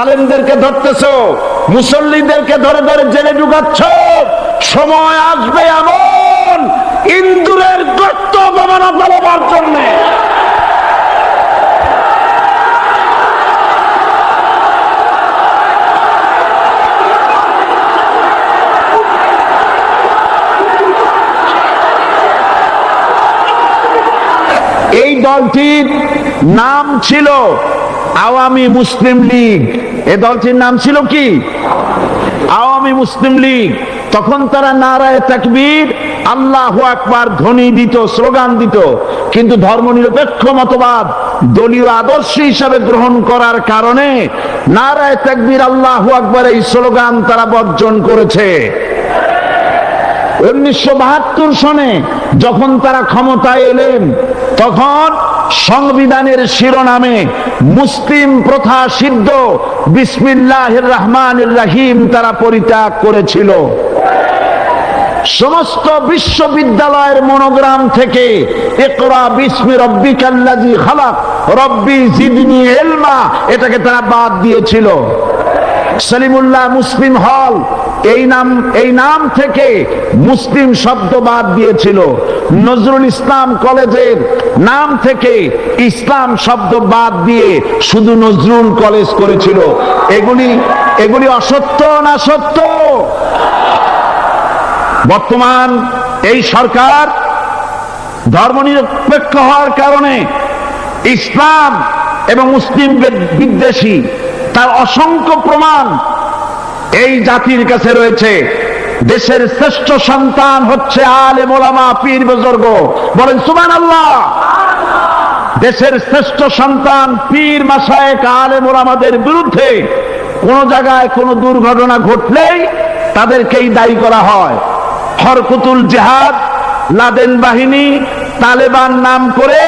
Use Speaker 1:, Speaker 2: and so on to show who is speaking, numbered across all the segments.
Speaker 1: আলেমদেরকে ধরতেছো, মুসল্লিদেরকে ধরে ধরে জেলে ঢুকাচ্ছ। সময় আসবে এমন ইন্দুরের গর্ত অপমানা ফেলবার জন্য। এই দলটির নাম ছিল আওয়ামী মুসলিম লীগ। এই দলটির নাম ছিল কি? আওয়ামী মুসলিম লীগ। তখন তারা নারায়ে তাকবীর, আল্লাহু আকবার ধ্বনি দিত, স্লোগান দিত, কিন্তু ধর্মনিরপেক্ষ মতবাদ দলীয় আদর্শ হিসাবে গ্রহণ করার কারণে নারায়ে তাকবীর, আল্লাহু আকবার এই স্লোগান তারা বর্জন করেছে। 1972 সনে যখন তারা ক্ষমতায় এলেন, তখন সংবিধানের শিরোনামে মুসলিম প্রথা সিদ্ধ বিসমিল্লাহির রহমানির রহিম তারা পরিত্যাগ করেছিল। সমস্ত বিশ্ববিদ্যালয়ের মনোগ্রাম থেকে ইকরা বিসমি রব্বিকাল্লাযী খালাক রব্বি জিদনি ইলমা এটাকে তারা বাদ দিয়েছিল। সলিমুল্লাহ মুসলিম হল এই নাম থেকে মুসলিম শব্দ বাদ দিয়েছিল। নজরুল ইসলাম কলেজের নাম থেকে ইসলাম শব্দ বাদ দিয়ে শুধু নজরুল কলেজ করেছিল। এগুলি অসত্য না সত্য? বর্তমান এই সরকার ধর্মনিরপেক্ষ হওয়ার কারণে ইসলাম এবং মুসলিম বিদ্বেষী তার অসংখ্য প্রমাণ এই জাতির কাছে রয়েছে। দেশের শ্রেষ্ঠ সন্তান হচ্ছে আলেম ওলামা পীর বুজুর্গ, বলেন সুবহানাল্লাহ। দেশের শ্রেষ্ঠ সন্তান পীর মাশায়েখ আলেম ওলামাদের বিরুদ্ধে কোন জায়গায় কোন দুর্ঘটনা ঘটলেই তাদেরকেই দায়ী করা হয়। হরকুতুল জিহাদ, লাদেন বাহিনী, তালেবান নাম করে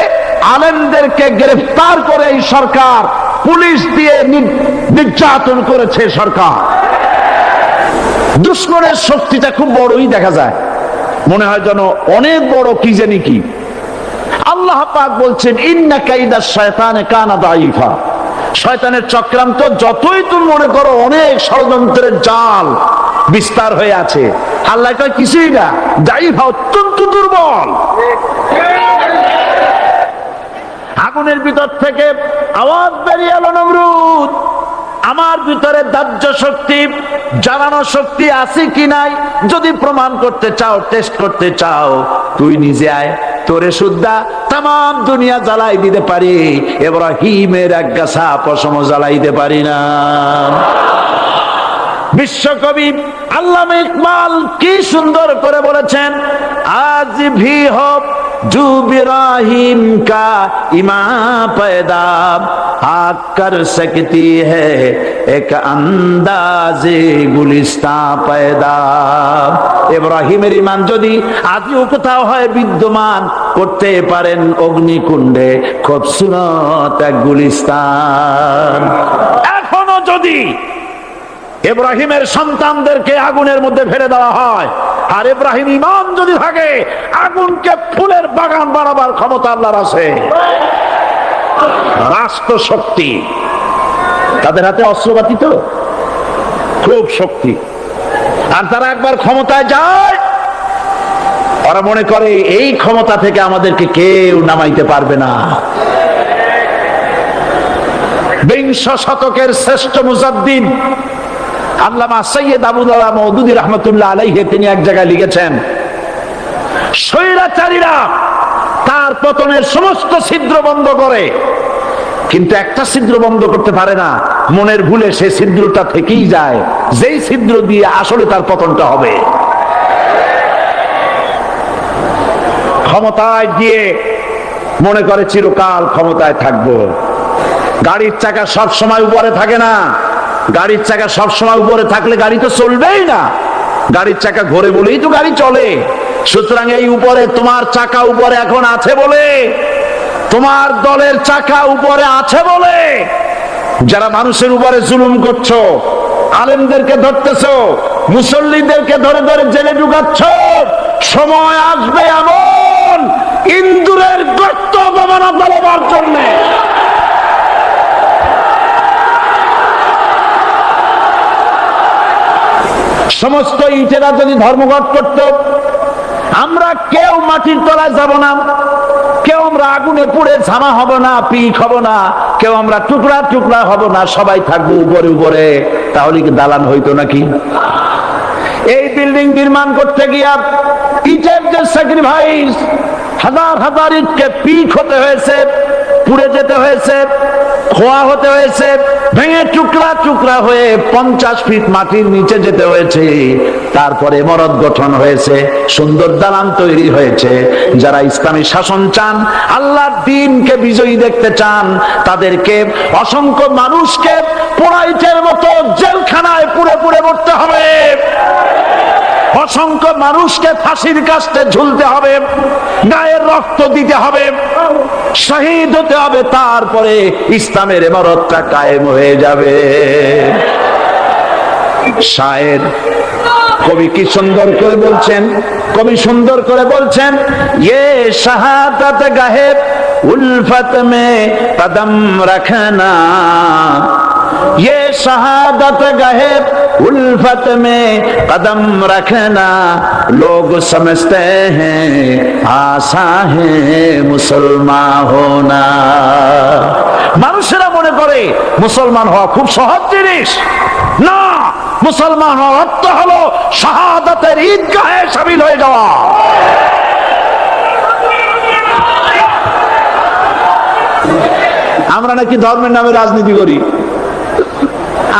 Speaker 1: আলেমদেরকে গ্রেফতার করে এই সরকার পুলিশ দিয়ে নির্যাতন করেছে সরকার। দুশ্মনের শক্তিটা খুব বড়ই দেখা যায়, মনে হয় যেন অনেক বড় কি জানি কি। আল্লাহ পাক বলছেন ইন্না কাইদাশ শায়তানে কানা দাঈফা। শয়তানের চক্রান্ত যতই তুমি মনে করো অনেক ষড়যন্ত্রের জাল বিস্তার হয়ে আছে, আল্লাহ কয় কিছুই না, দাঈফা অত্যন্ত দুর্বল। আগুনের ভিতর থেকে আওয়াজ বেরিয়ে এলো, নমরুদ আমার ভিতরে দাহ্য শক্তি, জ্বালানো শক্তি আছে কি নাই যদি প্রমাণ করতে চাও, টেস্ট করতে চাও, তুই নিজে আয়, তোরে সুদ্ধা তাম দুনিয়া জ্বালাই দিতে পারি, ইব্রাহিমের এক গাছা পশম জ্বালাইতে পারি না। বিশ্বকবি আল্লামা ইকবাল কি সুন্দর করে বলেছেন, আজ ভি হোক जो इब्राहिम का ईमान पैदा आग कर सकती है एक अंदाजे गुलिस्तां पैदा। ইব্রাহিমের ঈমান যদি আজও কোথাও হয় বিদ্যমান, করতে পারেন অগ্নিকুণ্ডে খুবসুরত এক গুলিস্তান। এখনো যদি ইব্রাহিমের সন্তানদেরকে আগুনের মধ্যে ফেলে দেওয়া হয়, আর ইব্রাহিম ঈমান যদি থাকে, আগুনকে ফুলের বাগান বানাবার ক্ষমতা আল্লাহর আছে। রাষ্ট্র শক্তি, তাদের হাতে অস্ত্রপাতি তো খুব শক্তি, আর তারা একবার ক্ষমতায় যায়, ওরা মনে করে এই ক্ষমতা থেকে আমাদেরকে কেউ নামাইতে পারবে না। বিংশ শতকের শ্রেষ্ঠ মুজাদ্দিদ আল্লামা সৈয়দ আবুদুল্লাহ মওদুদী রাহমাতুল্লাহ আলাইহি তিনি এক জায়গায় লিখেছেন, স্বৈরাচারীরা তার পতনের সমস্ত ছিদ্র বন্ধ করে, কিন্তু একটা ছিদ্র বন্ধ করতে পারে না, মনের ভুলে সেই ছিদ্রটা থেকেই যায়, যেই ছিদ্র দিয়ে আসলে তার পতনটা হবে। ক্ষমতায় গিয়ে মনে করে চিরকাল ক্ষমতায় থাকবো। গাড়ির চাকা সব সময় উপরে থাকে না, গাড়ির চাকা সব সময় উপরে থাকলে গাড়ি তো চলবেই না, গাড়ির চাকা ঘোরে বলেই তো গাড়ি চলে। সুতরাং এই উপরে তোমার চাকা উপরে এখন আছে বলে, তোমার দলের চাকা উপরে আছে বলে যারা মানুষের উপরে জুলুম করছো, আলেমদেরকে ধরতেছো, মুসল্লিদেরকে ধরে ধরে জেলে ঢুকাচ্ছ, সময় আসবে এমন ইন্দুরের গর্ত অপমানা ফেলবার জন্য। সমস্ত ইটেরা যদি ধর্মঘট করত, আমরা কেউ মাটির তলায় যাব না, কেউ আমরা আগুনে পুড়ে ঝামা হব না, পিক হব না, কেউ আমরা টুকরা টুকরা হব না, সবাই থাকবো উপরে উপরে, তাহলে কি দালান হইতো নাকি? এই বিল্ডিং নির্মাণ করতে গিয়া ইটের যে স্যাক্রিফাইস, হাজার হাজার ইটকে পিক হতে হয়েছে, পুড়ে যেতে হয়েছে, খোয়া হতে হয়েছে, ভেঙে টুকরা টুকরা হয়ে 50 ফিট মাটির নিচে যেতে হয়েছে, তারপরে ইমারত গঠন হয়েছে, সুন্দর দালান তৈরি হয়েছে। যারা ইসলামী শাসন চান, আল্লাহর দ্বীনকে বিজয়ী দেখতে চান, তাদেরকে অসংখ্য মানুষকে পোড়াইটের মতো জেলখানায় পুড়ে পুড়ে মরতে হবে, অসংখ্য মানুষকে ফাঁসির কাস্টে ঝুলতে হবে, গায়ের রক্ত দিতে হবে, শহীদ হতে হবে, তারপরে ইসলামের ইমারতটা কায়েম হয়ে যাবে। শায়ের কবি কি সুন্দর করে বলছেন, কবি সুন্দর করে বলছেন, ये शहादत गाहे उल्फत में कदम रखना, ये शहादत गाहे उल्फत में कदम रखना, लोग समझते हैं आसा है मुसलमान होना। মানুষেরা মনে করে মুসলমান হওয়া খুব সহজ জিনিস। না, মুসলমান হওয়ার অর্থ হলো শাহাদাতের ঈদগাহে শামিল হয়ে যাওয়া। আমরা নাকি ধর্মের নামে রাজনীতি করি।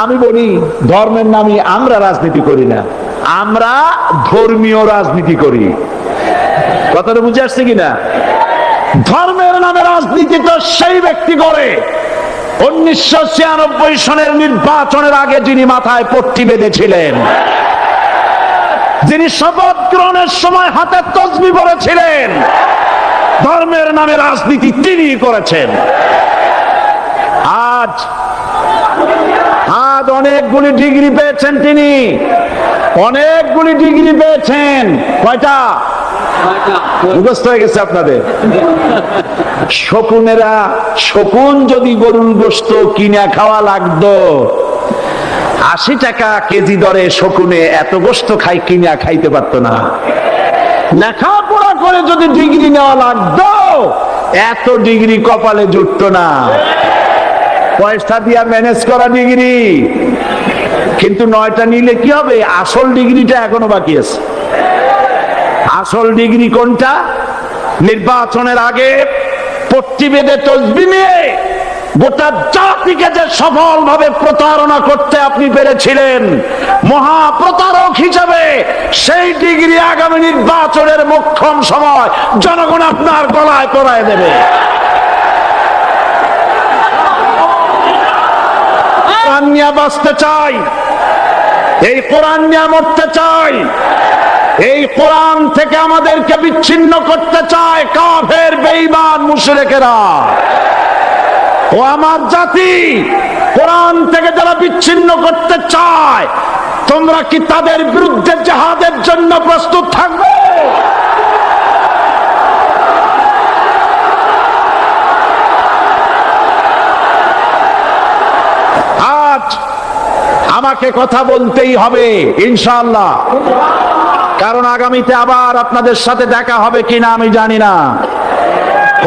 Speaker 1: আমি বলি, ধর্মের নামে আমরা রাজনীতি করি না, আমরা ধর্মীয় রাজনীতি করি। কথাটা বুঝে আসছে কিনা? ধর্মের নামে রাজনীতি তো সেই ব্যক্তি করে 1996 সনের নির্বাচনের আগে যিনি মাথায় পট্টি বেঁধেছিলেন, যিনি শপথ গ্রহণের সময় হাতে তসবিহ পড়েছিলেন, ধর্মের নামে রাজনীতি তিনি করেছেন। আজ অনেকগুলি ডিগ্রি পেয়েছেন তিনি, অনেকগুলি ডিগ্রি পেয়েছেন। কয়টা মুখস্থ হয়ে গেছে আপনাদের? শকুনেরা, শকুন যদি গরুর গোশত কিনে খাওয়া লাগতো, 80 টাকা কেজি দরে শকুনে এত গোশত কিনে খাইতে পারতো না। লেখাপড়া করে যদি ডিগ্রি নেওয়া লাগতো, এত ডিগ্রি কপালে জুটতো না। পয়সা দিয়া ম্যানেজ করা ডিগ্রি, কিন্তু 9টা নিলে কি হবে? আসল ডিগ্রিটা এখনো বাকি আছে। আসল ডিগ্রি কোনটা? নির্বাচনের আগে পট্টি বেঁধে তসবিহ নিয়ে গোটা জাতিকে যে সফলভাবে প্রতারণা করতে আপনি পেরেছিলেন মহা প্রতারক হিসেবে, সেই ডিগ্রি আগামী নির্বাচনের মোক্ষম সময় জনগণ আপনার গলায় পরায় দেবে। কোরআন নিয়ে বাঁচতে চাই, এই কোরআন নিয়ে মরতে চাই, এই কোরআন থেকে আমাদেরকে বিচ্ছিন্ন করতে চায় কাফের, বেঈমান, মুশরিকেরা। ও আমার জাতি, কোরআন থেকে যারা বিচ্ছিন্ন করতে চায়, তোমরা কি তাদের বিরুদ্ধে জিহাদের জন্য প্রস্তুত থাকবে? আজ আমাকে কথা বলতেই হবে ইনশাআল্লাহ, কারণ আগামীতে আবার আপনাদের সাথে দেখা হবে কিনা আমি জানি না।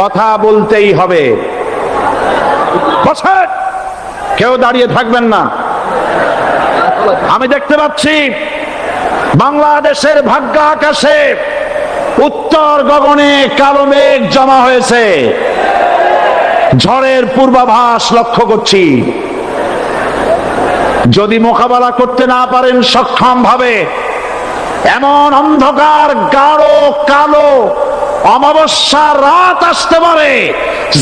Speaker 1: কথা বলতেই হবে। কেউ দাঁড়িয়ে থাকবেন না। আমি দেখতে পাচ্ছি বাংলাদেশের ভাগ্য আকাশে উত্তর গগনে কালো মেঘ জমা হয়েছে, ঝড়ের পূর্বাভাস লক্ষ্য করছি। যদি মোকাবেলা করতে না পারেন সক্ষম ভাবে, এমন অন্ধকার গাঢ় কালো অমাবস্যার রাত আসতে পারে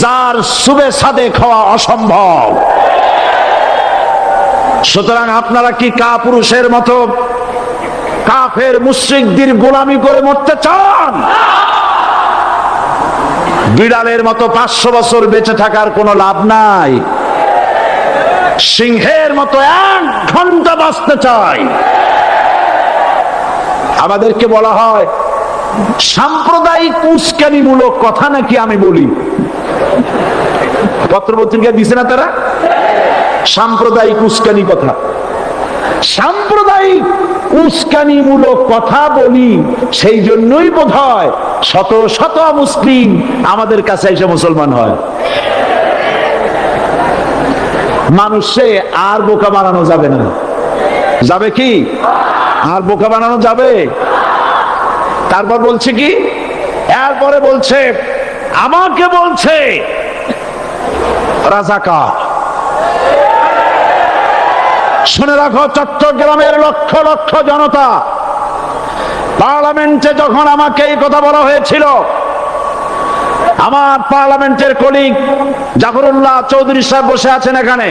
Speaker 1: যার সুবে সাদেক হওয়া অসম্ভব। সুতরাং আপনারা কি কাপুরুষের মতো কাফের মুশরিকদের গোলামি করে মরতে চান? বিড়ালের মতো 500 বছর বেঁচে থাকার কোনো লাভ নাই। সিংহের মতো 1 ঘন্টা বাঁচতে চাই। আমাদেরকে বলা হয় সাম্প্রদায়িক উস্কানিমূলক কথা নাকি আমি বলি। পত্রপত্রিকা দিছে না তারা? সাম্প্রদায়িক উস্কানি কথা। সাম্প্রদায়িক উস্কানিমূলক কথা বলি, সেই জন্যই বোধহয় শত শত মুসলিম আমাদের কাছে এসে মুসলমান হয়। মানুষে আর বোকা বানানো যাবে না। যাবে কি? আর বোকা বানানো যাবে? তারপর বলছে কি, এরপরে বলছে, আমাকে বলছে রাজাকার। শুনে রাখো, চট্টগ্রামের লক্ষ লক্ষ জনতা, পার্লামেন্টে যখন আমাকে এই কথা বলা হয়েছিল, আমার পার্লামেন্টের কলিগ জাফরুল্লাহ চৌধুরী সাহেব বসে আছেন এখানে,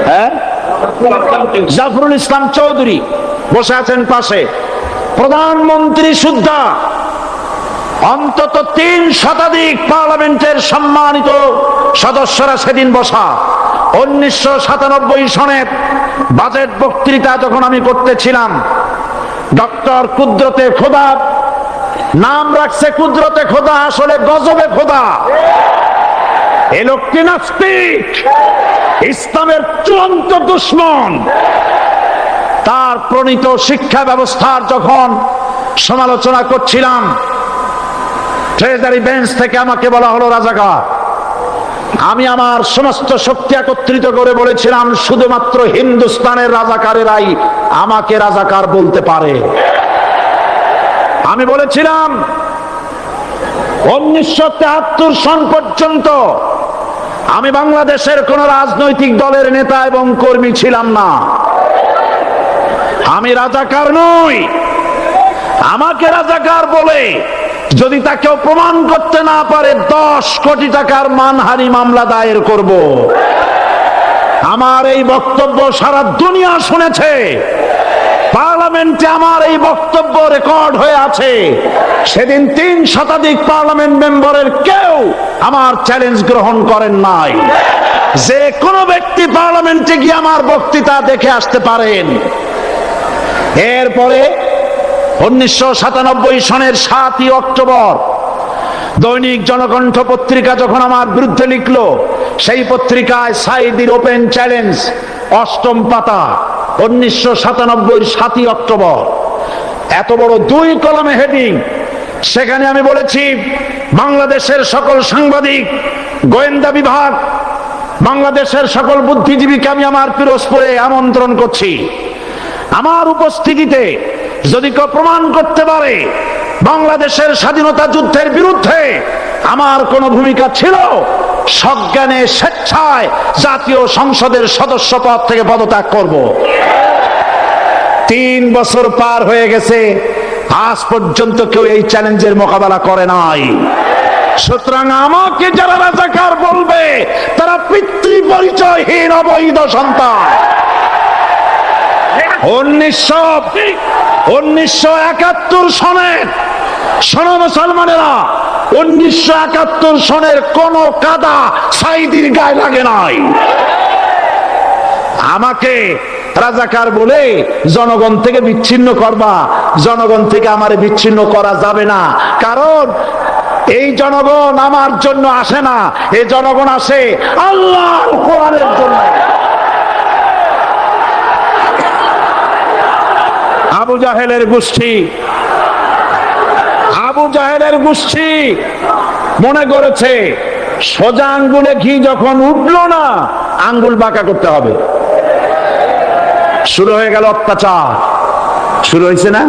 Speaker 1: হ্যাঁ, জাফরুল ইসলাম চৌধুরী বসে আছেন পাশে, প্রধানমন্ত্রী সুদ্ধা, অন্তত 3 শতাধিক পার্লামেন্টের সম্মানিত সদস্যরা সেদিন বসা। 1997 সনের বাজেট বক্তৃতা যখন আমি করতেছিলাম, ডক্টর কুদরতে খোদা, নাম রাখছে কুদরতে খোদা, আসলে গজবে খোদা। এই লোকটি নাস্তিক, ইসলামের চূড়ান্ত দুশমন। তার প্রণীত শিক্ষা ব্যবস্থার যখন সমালোচনা করছিলাম, ট্রেজারি বেঞ্চ থেকে আমাকে বলা হলো রাজাকার। আমি আমার সমস্ত শক্তি একত্রিত করে বলেছিলাম, শুধুমাত্র হিন্দুস্তানের রাজাকারেরাই আমাকে রাজাকার বলতে পারে। আমি বলেছিলাম 1973 সন পর্যন্ত আমি বাংলাদেশের কোন রাজনৈতিক দলের নেতা এবং কর্মী ছিলাম না। আমি রাজাকার নই। আমাকে রাজাকার বলে যদি তাকেও প্রমাণ করতে না পারে, 10 কোটি টাকার মানহানি মামলা দায়ের করব। আমার এই বক্তব্য সারা দুনিয়া শুনেছে। পার্লামেন্টে আমার এই বক্তব্য রেকর্ড হয়ে আছে। সেদিন 3 শতাধিক পার্লামেন্ট মেম্বারের কেউ আমার চ্যালেঞ্জ গ্রহণ করেন নাই। যে কোনো ব্যক্তি পার্লামেন্টে গিয়ে আমার বক্তৃতা দেখে আসতে পারেন। এরপরে 1997 সনের 7 অক্টোবর দৈনিক জনকণ্ঠ পত্রিকা যখন আমার বিরুদ্ধে লিখলো, সেই পত্রিকায় সাইদির ওপেন চ্যালেঞ্জ 8ম পাতা, 1997 7 অক্টোবর, এত বড় 2 কলমে হেডিং। সেখানে আমি বলেছি, বাংলাদেশের সকল সাংবাদিক, গোয়েন্দা বিভাগ, বাংলাদেশের সকল বুদ্ধিজীবীকে আমি আমার পিরোজপুরে আমন্ত্রণ করছি। আমার উপস্থিতিতে যদি কেউ প্রমাণ করতে পারে বাংলাদেশের স্বাধীনতা যুদ্ধের বিরুদ্ধে আমার কোনো ভূমিকা ছিল, সজ্ঞানে স্বেচ্ছায় জাতীয় সংসদের সদস্য পদ থেকে পদত্যাগ করব। 3 বছর পার হয়ে গেছে, আজ পর্যন্ত কেউ এই চ্যালেঞ্জের মোকাবেলা করে নাই। সুতরাং আমাকে যারা রাজাকার বলবে, তারা পিতৃ পরিচয়হীন অবৈধ সন্তান। 1971 সনের, শোনো মুসলমানেরা, 1971 সনের কোন কাদা সাইদির গায়ে লাগে নাই। আমাকে রাজাকার বলে জনগণ থেকে বিচ্ছিন্ন করবা, জনগণ থেকে আমারে বিচ্ছিন্ন করা যাবে না। কারণ এই জনগণ আমার জন্য আসে না, এই জনগণ আসে আল্লাহর কোরআনের জন্য। আবু জাহেলের গোষ্ঠী, আবু জাহেলের গোষ্ঠী মনে করেছে সোজা আঙ্গুলে ঘি যখন উঠলো না, আঙ্গুল বাঁকা করতে হবে। শুরু হয়ে গেল অত্যাচার, শুরু হয়েছে না?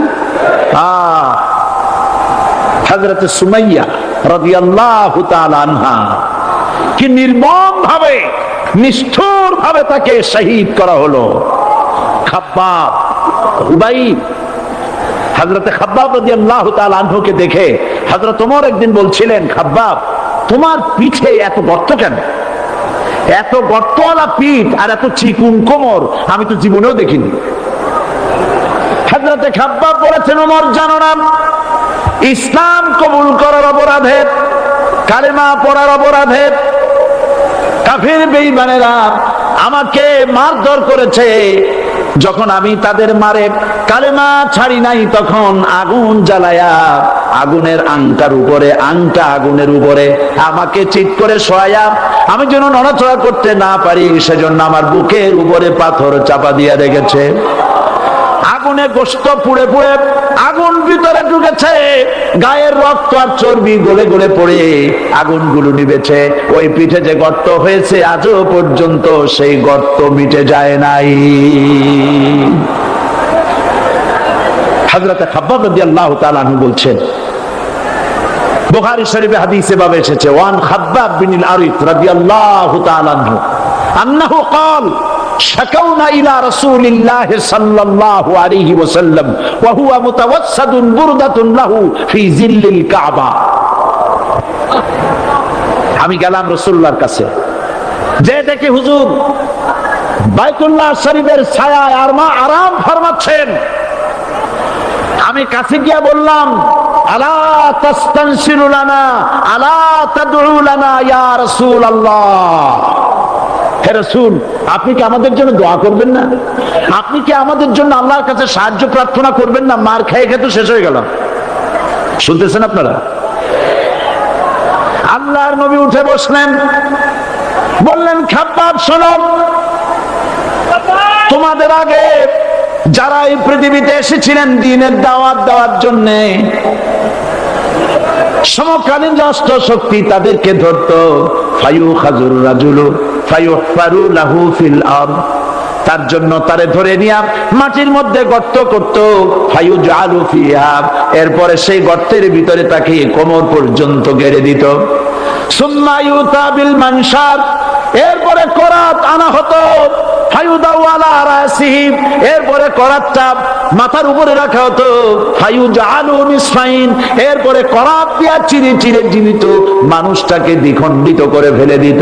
Speaker 1: হযরত সুমাইয়া রাদিয়াল্লাহু তাআলা আনহা কি নির্মম ভাবে, নিষ্ঠুর ভাবে তাকে শহীদ করা হলো। খাব্বাব, হুবাইব, হযরত খাব্বাব রাদিয়াল্লাহু তাআলা আনহুকে দেখে হযরত ওমর একদিন বলছিলেন, খাব্বাব, তোমার পিঠে এত গর্ত কেন? এত গর্তওয়ালা পিঠ আর এত চিকুন কোমর আমি তো জীবনেও দেখিনি। হযরত খাব্বাব বলেছেন, ওমর জানো না, ইসলাম কবুল করার অপরাধে, কালেমা পড়ার অপরাধে কাফির বেঈমানেরা আমাকে মারধর করেছে, যখন আমি তাদের মারে কালেমা ছাড়ি নাই, তখন আগুন জ্বালায়া আগুনের আংটার উপরে, আংটা আগুনের উপরে আমাকে চিৎ করে শোয়ায়া, আমি যেন নড়াচড়া করতে না পারি সেজন্য আমার বুকের উপরে পাথর চাপা দিয়ে রেখেছে। আগুনে গোশত পুড়ে পুড়ে আগুন ভিতরে ঢুকেছে, গায়ের রক্ত আর চর্বি গলে গলে পড়ে আগুনগুলো নিভেছে। ওই পিঠে যে গর্ত হয়েছে আজও পর্যন্ত সেই গর্ত মিটে যায় নাই। হযরত খাব্বাব রাদিয়াল্লাহু তাআলা আনহু বলছেন, বুখারী শরীফে হাদিসে ভাবে এসেছে, ওয়ান খাব্বাব বিনুল আরিত রাদিয়াল্লাহু তাআলা আনহু আন্নাহু ক্বাল শাকাউনা ইলা রাসূলিল্লাহি সাল্লাল্লাহু আলাইহি ওয়াসাল্লাম ওয়া হুয়া মুতাওয়াসসাদুন বুরদাতুন লাহু ফি জিল্লিল কাবা। আমি গেলাম রাসূলুল্লাহর কাছে, যে দেখি হুজুর বাইতুল্লাহ শরীফের ছায়ায় আরাম ফরমাচ্ছেন। আমি কাছে গিয়ে বললাম, আলা তাস্তানসিরু লানা আলা তাদউ লানা ইয়া রাসূলুল্লাহ, হে রাসূল আপনি কি আমাদের জন্য দোয়া করবেন না? আপনি কি আমাদের জন্য আল্লাহর কাছে সাহায্য প্রার্থনা করবেন না? মার খেয়ে খেয়ে তো শেষ হয়ে গেল। শুনতেছেন আপনারা? আল্লাহর নবী উঠে বসলেন, বললেন, খাব্বাব শোনো, তোমাদের আগে যারা এই পৃথিবীতে এসেছিলেন দ্বীনের দাওয়াত দেওয়ার জন্য, সমকালীন রাষ্ট্র শক্তি তাদেরকে ধরতো, ফায়ুখাজুর রাজুলু ফায়ুহফারু লাহু ফিল আরদ, তার জন্য তারে ধরে নিয়ে মাটির মধ্যে গর্ত করত, ফায়ুজআলু ফিহা, এরপরে সেই গর্তের ভিতরে তাকে কোমর পর্যন্ত গেড়ে দিত। সুম্মা ইউতা বিল মানশার, এরপরে করাত আনা হতো, ফায়ুদাউ আলা রাসিহি, এরপরে করাতটা মাথার উপরে রাখা হতো, ফায়ুজআলু নিসফাইন, এরপরে করাত দিয়া চিরে চিরে জীবিত মানুষটাকে দ্বিখণ্ডিত করে ফেলে দিত।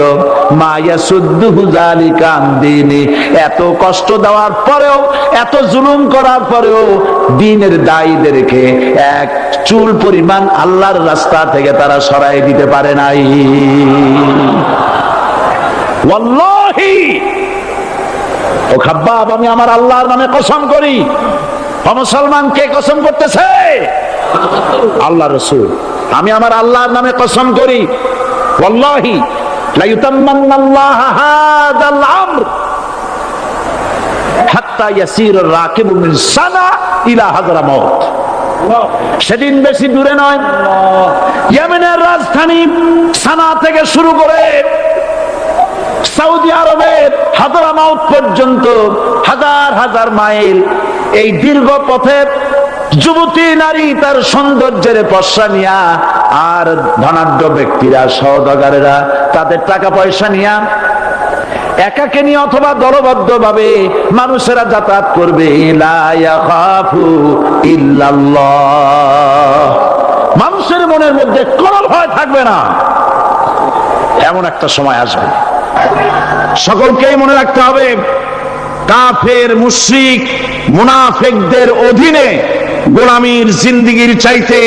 Speaker 1: মা ইয়াসুদ্দুহু যালিকা আন দীনি, এত কষ্ট দেওয়ার পরেও, এত জুলুম করার পরেও দ্বীনের দায়ীদেরকে এক চুল পরিমাণ আল্লাহর রাস্তা থেকে তারা সরাই দিতে পারে নাই। ওয়াল্লাহি, ও খাব্বাব, আমি আমার আল্লাহর নামে কসম করি। মুসলমান কে কসম করতেছে? আল্লাহ রাসূল। আমি আমার আল্লাহর নামে কসম করি, ওয়াল্লাহি লা ইউতাম্মান্নাল্লাহু হাদাল আমর হাত্তা ইয়াসির রাকিবু মিন সানা ইলা হাযরামাউত। সেদিন বেশি দূরে নয়, ইয়েমেনের রাজধানী সানা থেকে শুরু করে সৌদি আরবের হাযরামাউত পর্যন্ত হাজার হাজার মাইল, এই দীর্ঘ পথে যুবতী নারী তার সৌন্দর্যের পশ্চা নিয়া, আর ধনাঢ্য ব্যক্তিরা সওদাগরেরা তাদের টাকা পয়সা নিয়া একাকে নিয়ে অথবা দলবদ্ধ ভাবে মানুষেরা যাতায়াত করবে। লা ইয়াখাফু ইল্লাল্লাহ, মানুষের মনের মধ্যে কোনো ভয় থাকবে না। এমন একটা সময় আসবে, সকলকেই মনে রাখতে হবে, কাফের, মুশরিক, মুনাফিকদের অধীনে গোলামীর জিন্দেগীর চাইতে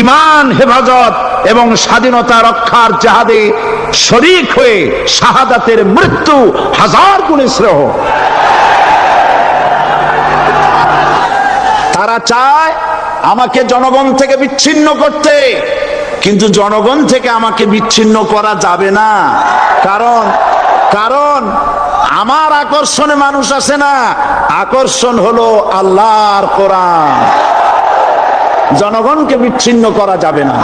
Speaker 1: ঈমান হেফাজত এবং স্বাধীনতা রক্ষার জিহাদে শরীক হয়ে শাহাদাতের মৃত্যু হাজার গুণে শ্রেয়। তারা চায় আমাকে জনগণ থেকে বিচ্ছিন্ন করতে, কিন্তু জনগণ থেকে আমাকে বিচ্ছিন্ন করা যাবে না। কারণ আমার আকর্ষণে মানুষ আসে না, আকর্ষণ হলো আল্লাহর কোরআন। জনগণকে বিচ্ছিন্ন করা যাবে না।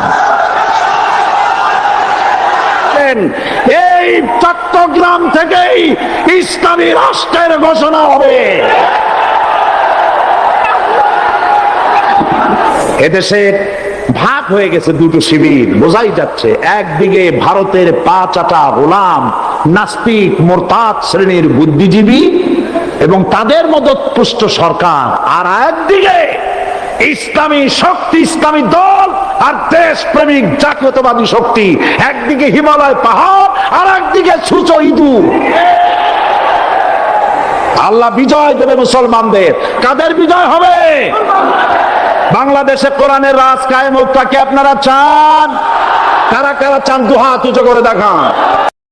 Speaker 1: এই চট্টগ্রাম থেকেই ইসলামী রাষ্ট্রের ঘোষণা হবে। এদেশে ভাগ হয়ে গেছে দুটো শিবির, বোঝাই যাচ্ছে। একদিকে ভারতের পা চাটা গোলাম, নাস্তিক, মোরতাদ শ্রেণীর বুদ্ধিজীবী এবং তাদের মদতপুষ্ট সরকার, আর একদিকে ইসলামী শক্তি, ইসলামী দল আর দেশ প্রেমিক জাতীয়তাবাদী শক্তি। একদিকে হিমালয় পাহাড়, আর একদিকে সূচো ইঁদুর। আল্লাহ বিজয় দেবে মুসলমানদের। কাদের বিজয় হবে? বাংলাদেশে কোরআনের রাজ কায়েম হোক, তাকে আপনারা চান? কারা কারা চান? দুহাত উঁচু করে দেখান।